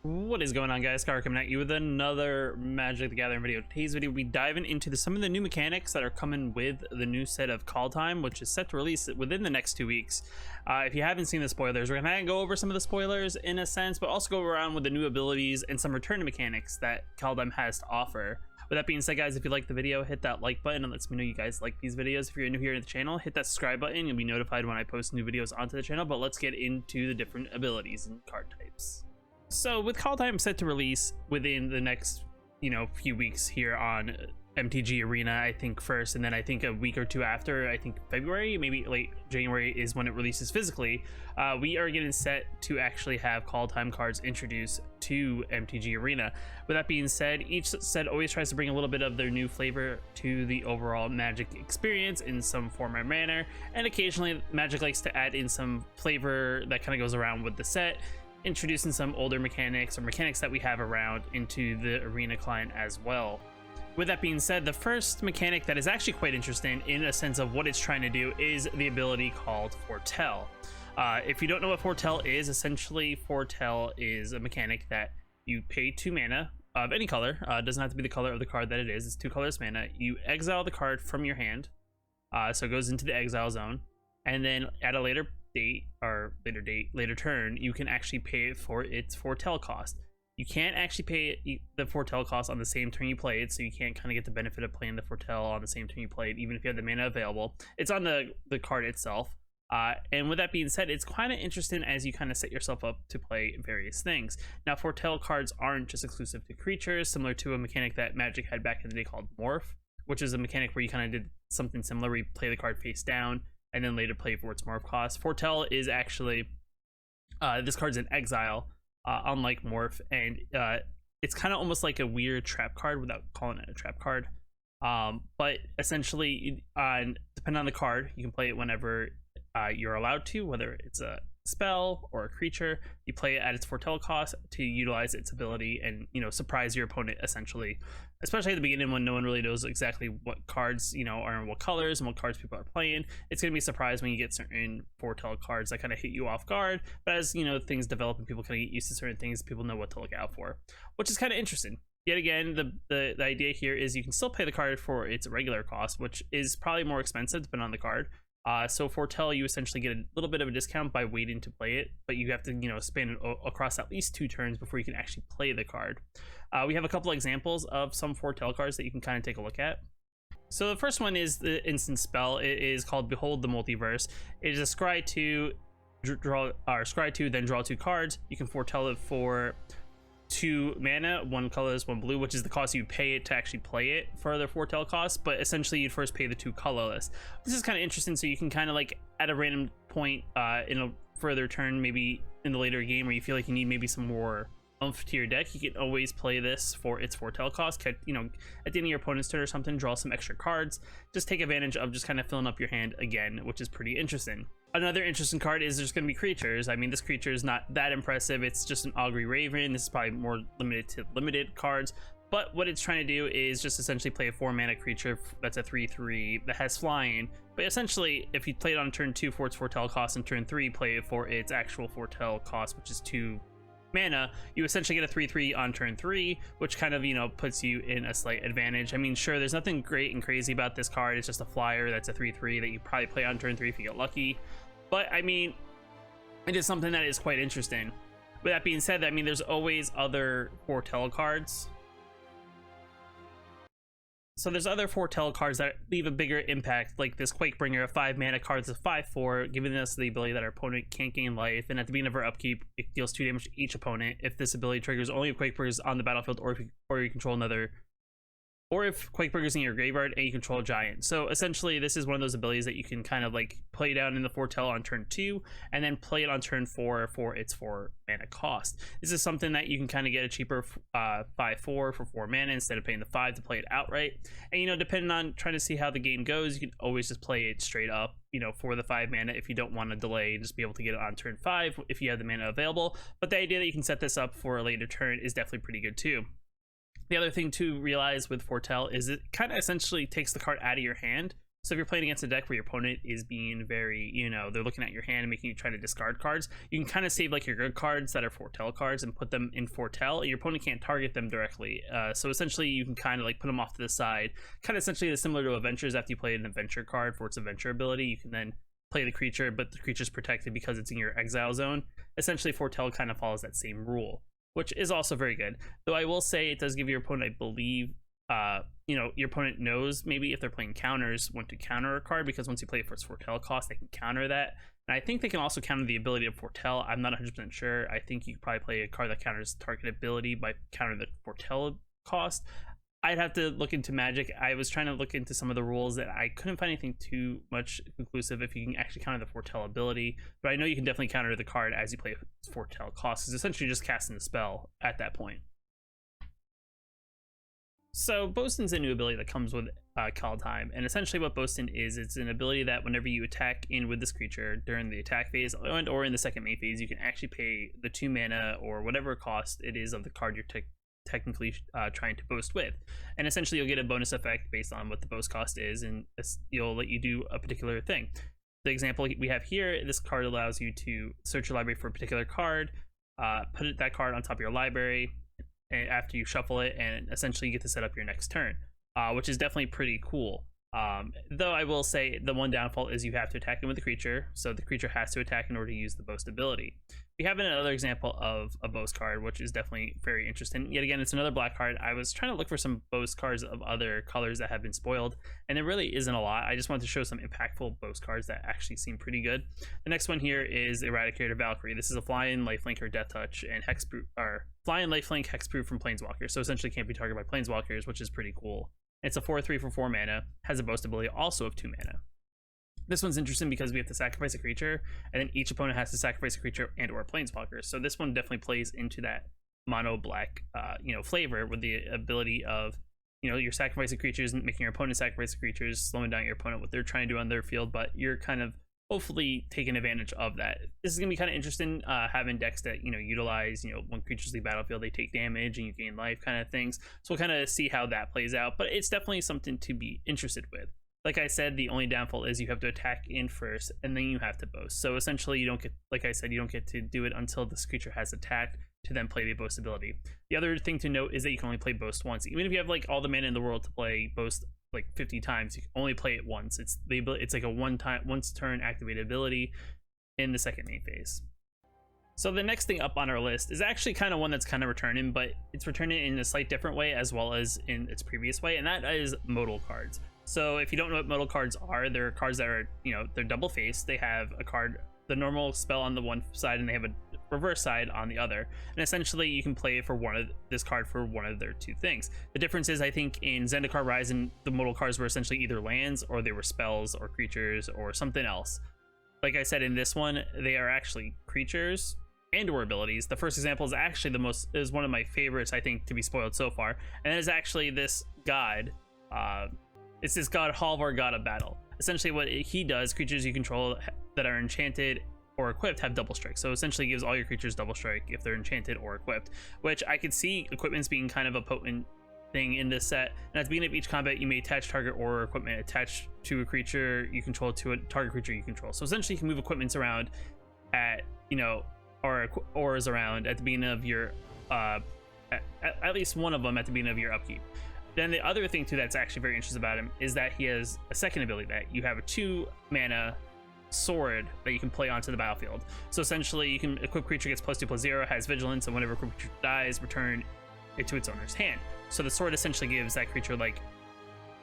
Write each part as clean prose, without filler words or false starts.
What is going on, guys? Scar coming at you with another Magic the Gathering video. Today's video, we diving into some of the new mechanics that are coming with the new set of Kaldheim, which is set to release within the next 2 weeks. If you haven't seen the spoilers, we're gonna go over some of the spoilers in a sense, but also go around with the new abilities and some return mechanics that Kaldheim has to offer. With that being said, guys, if you like the video, hit that like button and lets me know you guys like these videos. If you're new here to the channel, hit that subscribe button. You'll be notified when I post new videos onto the channel. But let's get into the different abilities and card types. So with Kaldheim set to release within the next, few weeks here on MTG Arena, I think first, and then I think a week or two after, I think February, maybe late January is when it releases physically. We are getting set to actually have Kaldheim cards introduced to MTG Arena. With that being said, each set always tries to bring a little bit of their new flavor to the overall Magic experience in some form or manner, and occasionally Magic likes to add in some flavor that kind of goes around with the set, introducing some older mechanics or mechanics that we have around into the Arena client as well. With that being said, the first mechanic that is actually quite interesting in a sense of what it's trying to do is the ability called Foretell. If you don't know what Foretell is, essentially Foretell is a mechanic that you pay 2 mana of any color. It doesn't have to be the color of the card that it is. It's 2 colors mana. You exile the card from your hand, so it goes into the exile zone, and then at a later turn, you can actually pay it for its Foretell cost. You can't actually pay the Foretell cost on the same turn you play it, so you can't kind of get the benefit of playing the Foretell on the same turn you play it, even if you have the mana available. It's on the card itself. And with that being said, it's kind of interesting as you kind of set yourself up to play various things. Now, Foretell cards aren't just exclusive to creatures, similar to a mechanic that Magic had back in the day called Morph, which is a mechanic where you kind of did something similar, where you play the card face down and then later play for its Morph cost. Foretell is actually, this card's in exile, unlike Morph, and it's kind of almost like a weird trap card without calling it a trap card. But essentially, depending on the card, you can play it whenever you're allowed to, whether it's a spell or a creature. You play it at its Foretell cost to utilize its ability and surprise your opponent, essentially, especially at the beginning when no one really knows exactly what cards are in what colors and what cards people are playing. It's going to be a surprise when you get certain Foretell cards that kind of hit you off guard, but as things develop and people kind of get used to certain things, people know what to look out for, which is kind of interesting. Yet again, the idea here is you can still pay the card for its regular cost, which is probably more expensive depending on the card. So Foretell, you essentially get a little bit of a discount by waiting to play it, but you have to span it across at least 2 turns before you can actually play the card. We have a couple examples of some Foretell cards that you can kind of take a look at. So the first one is the instant spell. It is called Behold the Multiverse. It is a scry 2, then draw 2 cards. You can foretell it for 2 mana, 1 colorless, 1 blue, which is the cost you pay it to actually play it for the Foretell cost, but essentially you'd first pay the 2 colorless. This is kind of interesting, so you can kind of like at a random point in a further turn, maybe in the later game where you feel like you need maybe some more oomph to your deck, you can always play this for its Foretell cost. At the end of your opponent's turn or something, draw some extra cards. Just take advantage of just kind of filling up your hand again, which is pretty interesting. Another interesting card is there's going to be creatures. I mean, this creature is not that impressive. It's just an Augury Raven. This is probably more limited to limited cards. But what it's trying to do is just essentially play a 4-mana creature that's a 3/3 that has flying. But essentially, if you play it on turn 2 for its Foretell cost and turn 3 play it for its actual Foretell cost, which is 2 mana, you essentially get a 3/3 on turn 3, which kind of puts you in a slight advantage. I mean, sure, there's nothing great and crazy about this card. It's just a flyer that's a 3/3 that you probably play on turn 3 if you get lucky. But I mean, it is something that is quite interesting. With that being said, I mean, there's always other Foretell cards. So there's other Foretell cards that leave a bigger impact, like this Quakebringer, a 5-mana card that's a 5/4, giving us the ability that our opponent can't gain life, and at the beginning of our upkeep, it deals 2 damage to each opponent if this ability triggers only if Quakebringer is on the battlefield, or you control another, or if Quakebringer is in your graveyard and you control a giant. So essentially, this is one of those abilities that you can kind of like play down in the Foretell on turn 2, and then play it on turn 4 for its 4-mana cost. This is something that you can kind of get a cheaper 5/4 for 4 mana instead of paying the 5 to play it outright. And depending on trying to see how the game goes, you can always just play it straight up, for the 5 mana if you don't want to delay and just be able to get it on turn 5 if you have the mana available. But the idea that you can set this up for a later turn is definitely pretty good too. The other thing to realize with Foretell is it kind of essentially takes the card out of your hand So if you're playing against a deck where your opponent is being very, they're looking at your hand and making you try to discard cards, you can kind of save like your good cards that are foretell cards and put them in foretell, and your opponent can't target them directly. So essentially you can kind of like put them off to the side, kind of essentially similar to Adventures. After you play an Adventure card for its Adventure ability, you can then play the creature, but the creature's protected because it's in your exile zone. Essentially foretell kind of follows that same rule, which is also very good. Though I will say it does give your opponent, I believe, your opponent knows maybe if they're playing counters when to counter a card, because once you play it for its foretell cost, they can counter that. And I think they can also counter the ability of foretell. I'm not 100% sure. I think you could probably play a card that counters target ability by countering the foretell cost. I'd have to look into Magic. I was trying to look into some of the rules that I couldn't find anything too much conclusive if you can actually counter the foretell ability, but I know you can definitely counter the card as you play its foretell cost. It's essentially just casting the spell at that point. So Boaston's a new ability that comes with Kaldheim, and essentially what Boaston is, it's an ability that whenever you attack in with this creature during the attack phase and or in the second main phase, you can actually pay the 2 mana or whatever cost it is of the card you're technically trying to boast with, and essentially you'll get a bonus effect based on what the boast cost is, and you'll let you do a particular thing. The example we have here, this card allows you to search your library for a particular card, put that card on top of your library after you shuffle it, and essentially you get to set up your next turn, which is definitely pretty cool. Though I will say the one downfall is you have to attack it with the creature, so the creature has to attack in order to use the boast ability. We have another example of a boast card, which is definitely very interesting. Yet again, it's another black card. I was trying to look for some boast cards of other colors that have been spoiled, and there really isn't a lot. I just wanted to show some impactful boast cards that actually seem pretty good. The next one here is Eradicator Valkyrie. This is a flying, lifelink, or death touch, and hexproof, or flying, lifelink, hexproof from Planeswalkers. So essentially can't be targeted by Planeswalkers, which is pretty cool. It's a 4/3 for 4 mana, has a boast ability also of 2 mana. This one's interesting because we have to sacrifice a creature, and then each opponent has to sacrifice a creature and or a planeswalker. So this one definitely plays into that mono black flavor, with the ability of you're sacrificing creatures and making your opponent sacrifice creatures, slowing down your opponent what they're trying to do on their field, but you're kind of hopefully taking advantage of that. This is gonna be kind of interesting, having decks that utilize when creatures leave battlefield they take damage and you gain life kind of things. So we'll kind of see how that plays out, but it's definitely something to be interested with. Like I said, the only downfall is you have to attack in first and then you have to boast. So essentially you don't get, like I said, you don't get to do it until this creature has attacked to then play the boast ability. The other thing to note is that you can only play boast once. Even if you have like all the mana in the world to play boast like 50 times, you can only play it once. It's like a once turn activated ability in the second main phase. So the next thing up on our list is actually kind of one that's kind of returning, but it's returning in a slight different way as well as in its previous way, and that is Modal Cards. So if you don't know what Modal Cards are, they're cards that are, they're double faced. They have a card, the normal spell on the one side, and they have a reverse side on the other. And essentially you can play for this card for one of their 2 things. The difference is, I think in Zendikar Rising, the Modal Cards were essentially either lands or they were spells or creatures or something else. Like I said, in this one, they are actually creatures and or abilities. The first example is actually is one of my favorites, I think, to be spoiled so far. And it is actually this god, it's this god Halvar, god of battle. Essentially what he does, creatures you control that are enchanted or equipped have double strike. So essentially gives all your creatures double strike if they're enchanted or equipped, which I could see equipments being kind of a potent thing in this set. And at the beginning of each combat, you may attach target or equipment attached to a creature you control to a target creature you control. So essentially you can move equipments around at, or auras around at the beginning of your, at least one of them at the beginning of your upkeep. Then the other thing too that's actually very interesting about him is that he has a second ability that you have a 2 mana sword that you can play onto the battlefield. So essentially you can equip creature gets +2/+0, has vigilance, and whenever a creature dies, return it to its owner's hand. So the sword essentially gives that creature like,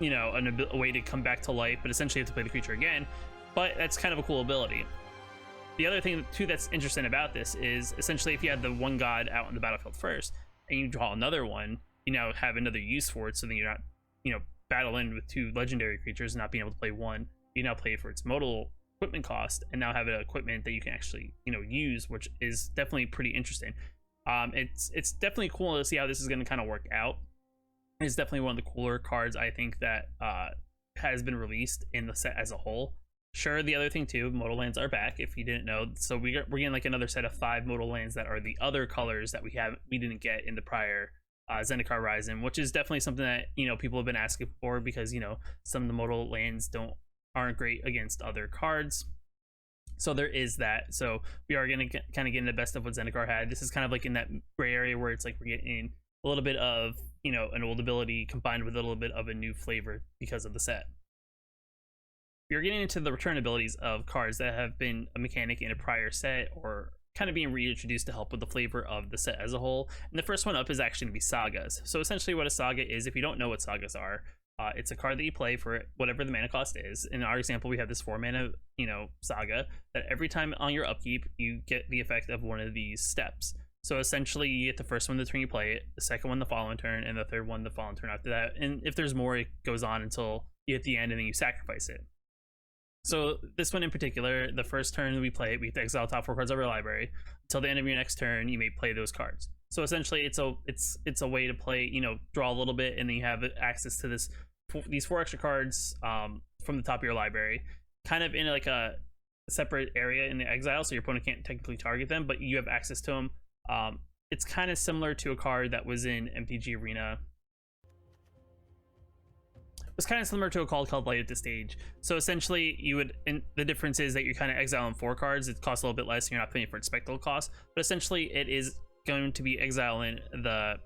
a way to come back to life, but essentially you have to play the creature again. But that's kind of a cool ability. The other thing too that's interesting about this is essentially if you had the one god out on the battlefield first and you draw another one, you now have another use for it, so then you're not, battling with 2 legendary creatures and not being able to play one. You now play for its modal equipment cost and now have an equipment that you can actually, use, which is definitely pretty interesting. It's definitely cool to see how this is going to kind of work out. It's definitely one of the cooler cards I think that has been released in the set as a whole. Sure, the other thing too, modal lands are back if you didn't know. So we're getting like another set of 5 modal lands that are the other colors that we didn't get in the prior Zendikar Rising, which is definitely something that people have been asking for, because some of the modal lands don't aren't great against other cards. So there is that. So we are going to kind of get in the best of what Zendikar had. This is kind of like in that gray area where it's like we're getting a little bit of, you know, an old ability combined with a little bit of a new flavor because of the set. We're getting into the return abilities of cards that have been a mechanic in a prior set or kind of being reintroduced to help with the flavor of the set as a whole. And the first one up is actually going to be sagas. So essentially what a saga is, if you don't know what sagas are, it's a card that you play for whatever the mana cost is. In our example, we have this 4 mana, you know, saga that every time on your upkeep, you get the effect of one of these steps. So essentially, you get the first one the turn you play it, the second one the following turn, and the third one the following turn after that. And if there's more, it goes on until you hit the end and then you sacrifice it. So this one in particular, the first turn we play it, we have to exile top 4 cards of our library. Until the end of your next turn, you may play those cards. So essentially, it's a way to play, you know, draw a little bit, and then you have access to these 4 extra cards from the top of your library, kind of in like a separate area in the exile, so your opponent can't technically target them, but you have access to them. It's kind of similar to a card that was in MTG Arena. It's kind of similar to a card called Light at this stage. So essentially, the difference is that you're kind of exiling 4 cards. It costs a little bit less, and you're not paying for its spectacle cost. But essentially, it is going to be exiling the,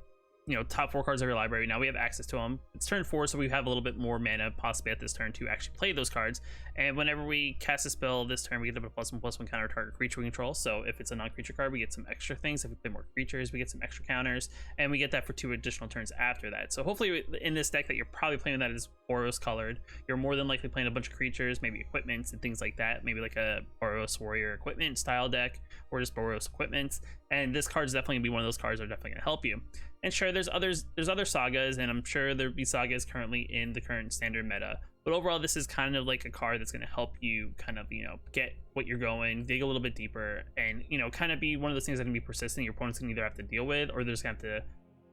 you know, top 4 cards of your library. Now we have access to them. It's turn 4, so we have a little bit more mana possibly at this turn to actually play those cards. And whenever we cast a spell this turn, we get a +1/+1 counter target creature we control. So if it's a non-creature card, we get some extra things. If we play more creatures, we get some extra counters, and we get that for 2 additional turns after that. So hopefully in this deck that you're probably playing that is Boros colored, you're more than likely playing a bunch of creatures, maybe equipments and things like that, maybe like a Boros warrior equipment style deck or just Boros equipments. And this card is definitely gonna be one of those cards that are definitely gonna help you. And sure, there's other sagas, and I'm sure there'll be sagas currently in the current standard meta. But overall, this is kind of like a card that's going to help you kind of, you know, get what you're going, dig a little bit deeper, and, you know, kind of be one of those things that can be persistent. Your opponent's going to either have to deal with, or they're just going to have to,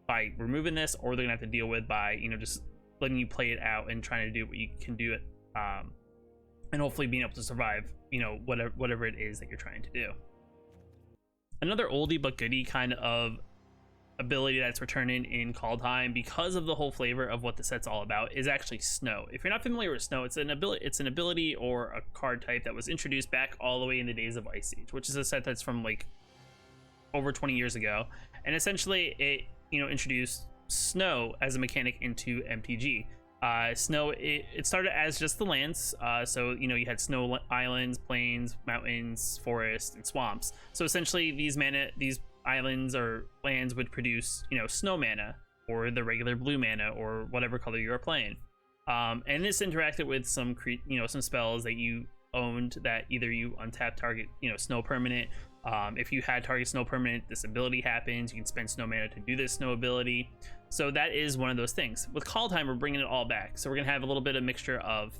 by removing this, or they're going to have to deal with by, you know, just letting you play it out and trying to do what you can do it, and hopefully being able to survive, you know, whatever it is that you're trying to do. Another oldie but goodie kind of ability that's returning in Kaldheim, because of the whole flavor of what the set's all about, is actually Snow. If you're not familiar with Snow, it's an ability or a card type that was introduced back all the way in the days of Ice Age, which is a set that's from like over 20 years ago. And essentially it, you know, introduced Snow as a mechanic into MTG. Snow, it started as just the lands, so, you know, you had snow islands, plains, mountains, forests, and swamps. So essentially these islands or lands would produce, you know, snow mana or the regular blue mana or whatever color you are playing. And this interacted with some some spells that you owned that either you untap target, you know, snow permanent. If you had target snow permanent, this ability happens. You can spend snow mana to do this snow ability. So that is one of those things. With Kaldheim, we're bringing it all back. So we're gonna have a little bit of mixture of,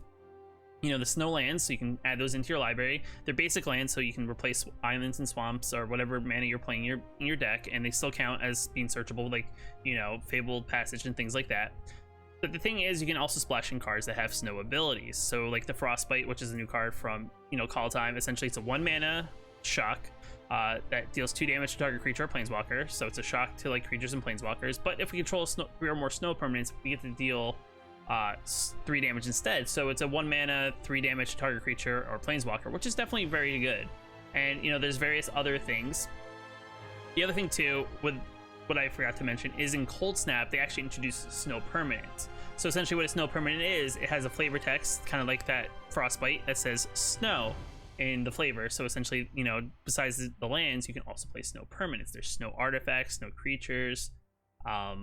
you know, the snow lands, so you can add those into your library. They're basic lands, so you can replace islands and swamps or whatever mana you're playing in your deck, and they still count as being searchable, like, you know, Fabled Passage and things like that. But the thing is, you can also splash in cards that have snow abilities. So like the Frostbite, which is a new card from, you know, Kaldheim. Essentially, it's a 1 mana shock that deals 2 damage to target creature or planeswalker. So it's a shock to like creatures and planeswalkers. But if we control 3 or more snow permanents, we get to deal 3 damage instead. So it's a 1 mana 3 damage to target creature or planeswalker, which is definitely very good. And, you know, there's various other things. The other thing too, with what I forgot to mention, is in Cold Snap they actually introduced snow permanents. So essentially what a snow permanent is, it has a flavor text kind of like that Frostbite that says snow in the flavor. So essentially, you know, besides the lands, you can also play snow permanents. There's snow artifacts, snow creatures. I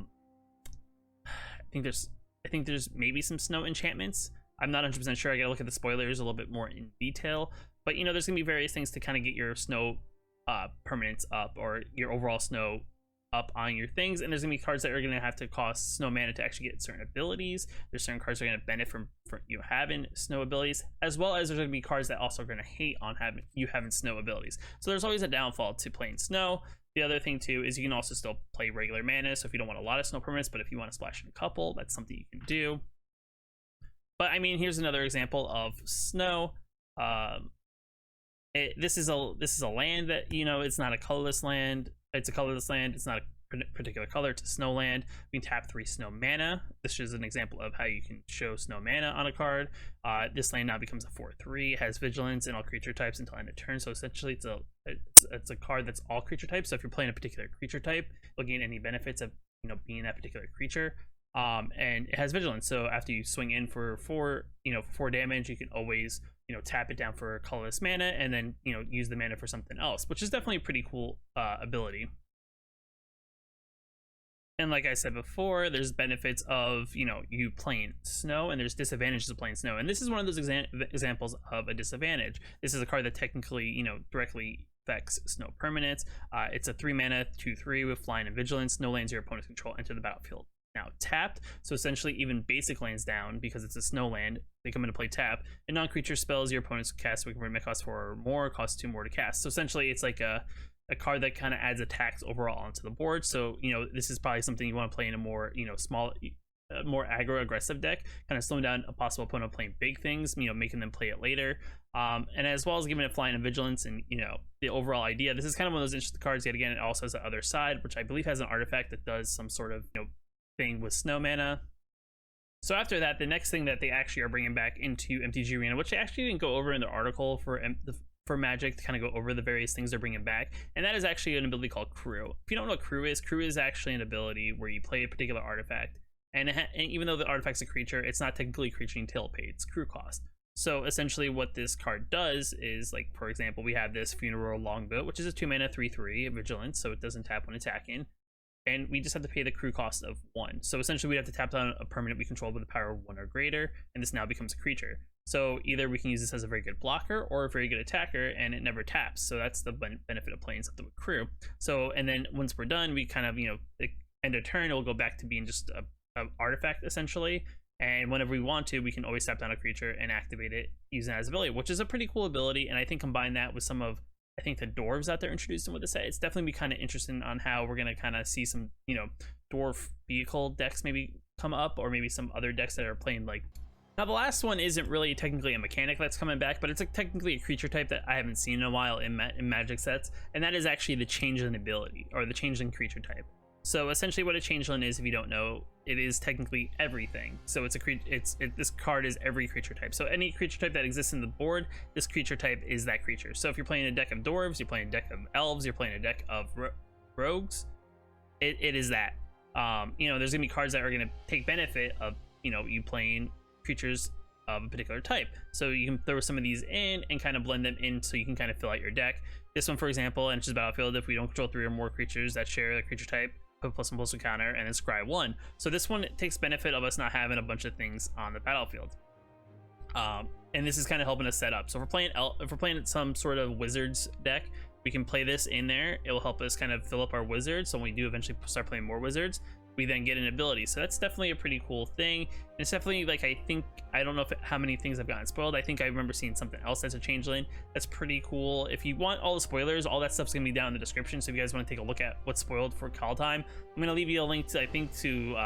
think there's maybe some snow enchantments. I'm not 100% sure. I gotta look at the spoilers a little bit more in detail. But, you know, there's gonna be various things to kind of get your snow permanents up, or your overall snow up on your things. And there's gonna be cards that are gonna have to cost snow mana to actually get certain abilities. There's certain cards that are gonna benefit from you having snow abilities, as well as there's gonna be cards that also are gonna hate on having snow abilities. So there's always a downfall to playing snow. The other thing too is you can also still play regular mana. So if you don't want a lot of snow permanents, but if you want to splash in a couple, that's something you can do. But I mean, here's another example of snow. This is a land that, you know, it's not a colorless land. It's a colorless land. It's not particular color to Snowland. We can tap 3 snow mana. This is an example of how you can show snow mana on a card. This land now becomes a 4/3. It has vigilance in all creature types until end of turn. So essentially, it's a card that's all creature types. So if you're playing a particular creature type, you'll gain any benefits of being that particular creature. And it has vigilance. So after you swing in for 4 damage, you can always tap it down for colorless mana and then use the mana for something else, which is definitely a pretty cool ability. And like I said before, there's benefits of you playing snow, and there's disadvantages of playing snow. And this is one of those examples of a disadvantage. This is a card that technically directly affects snow permanents. It's a 3 mana 2/3 with flying and vigilance. No lands your opponents control enter the battlefield now tapped. So essentially, even basic lands down, because it's a snow land, they come into play tap. And non-creature spells your opponents cast we can cost 4 or more, cost 2 more to cast. So essentially, it's like a card that kind of adds attacks overall onto the board. So this is probably something you want to play in a more small, more aggro aggressive deck, kind of slowing down a possible opponent playing big things, making them play it later, and as well as giving it flying and vigilance. And the overall idea, this is kind of one of those interesting cards. Yet again, it also has the other side, which I believe has an artifact that does some sort of thing with snow mana. So after that, the next thing that they actually are bringing back into MTG Arena, which they actually didn't go over in the article for Magic, to kind of go over the various things they're bringing back, and that is actually an ability called Crew. If you don't know what Crew is actually an ability where you play a particular artifact, and even though the artifact's a creature, it's not technically a creature until it paid its crew cost. So essentially what this card does is, like, for example, we have this Funeral Longboat, which is a 2 mana 3/3 vigilance, so it doesn't tap when attacking, and we just have to pay the crew cost of 1. So essentially we have to tap down a permanent we control with a power of 1 or greater, and this now becomes a creature. So either we can use this as a very good blocker or a very good attacker, and it never taps. So that's the benefit of playing something with Crew. So, and then once we're done, we kind of end of turn, it'll go back to being just a artifact essentially, and whenever we want to, we can always tap down a creature and activate it using it as ability, which is a pretty cool ability. And I think combine that with some of the dwarves that they're introducing with the set, it's definitely be kind of interesting on how we're going to kind of see some dwarf vehicle decks maybe come up, or maybe some other decks that are playing like. Now the last one isn't really technically a mechanic that's coming back, but it's technically a creature type that I haven't seen in a while in Magic sets, and that is actually the changeling ability, or the changeling creature type. So essentially what a changeling is, if you don't know, it is technically everything. So this card is every creature type. So any creature type that exists in the board, this creature type is that creature. So if you're playing a deck of dwarves, you're playing a deck of elves, you're playing a deck of rogues, it is that. There's gonna be cards that are gonna take benefit of you playing creatures of a particular type. So you can throw some of these in and kind of blend them in, so you can kind of fill out your deck. This one, for example, enters battlefield if we don't control 3 or more creatures that share the creature type, put +1/+1 counter, and then scry 1. So this one takes benefit of us not having a bunch of things on the battlefield. And this is kind of helping us set up. So if we're playing some sort of wizards deck, we can play this in there. It will help us kind of fill up our wizards. So when we do eventually start playing more wizards, we then get an ability. So that's definitely a pretty cool thing. And it's definitely, like, I don't know how many things have gotten spoiled. I think I remember seeing something else that's a changeling that's pretty cool. If you want all the spoilers, all that stuff's gonna be down in the description. So if you guys want to take a look at what's spoiled for Kaldheim, I'm gonna leave you a link to, I think, to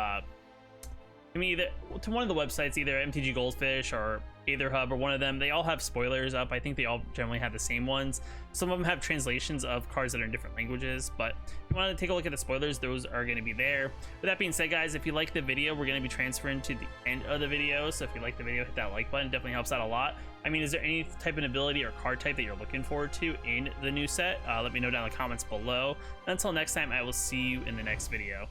either to one of the websites, either MTG Goldfish or Aetherhub or one of them. They all have spoilers up. I think they all generally have the same ones. Some of them have translations of cards that are in different languages, but if you want to take a look at the spoilers, those are going to be there. With that being said, guys, if you like the video, we're going to be transferring to the end of the video. So if you like the video, hit that like button. It definitely helps out a lot. I mean, is there any type of ability or card type that you're looking forward to in the new set? Let me know down in the comments below. Until next time, I will see you in the next video.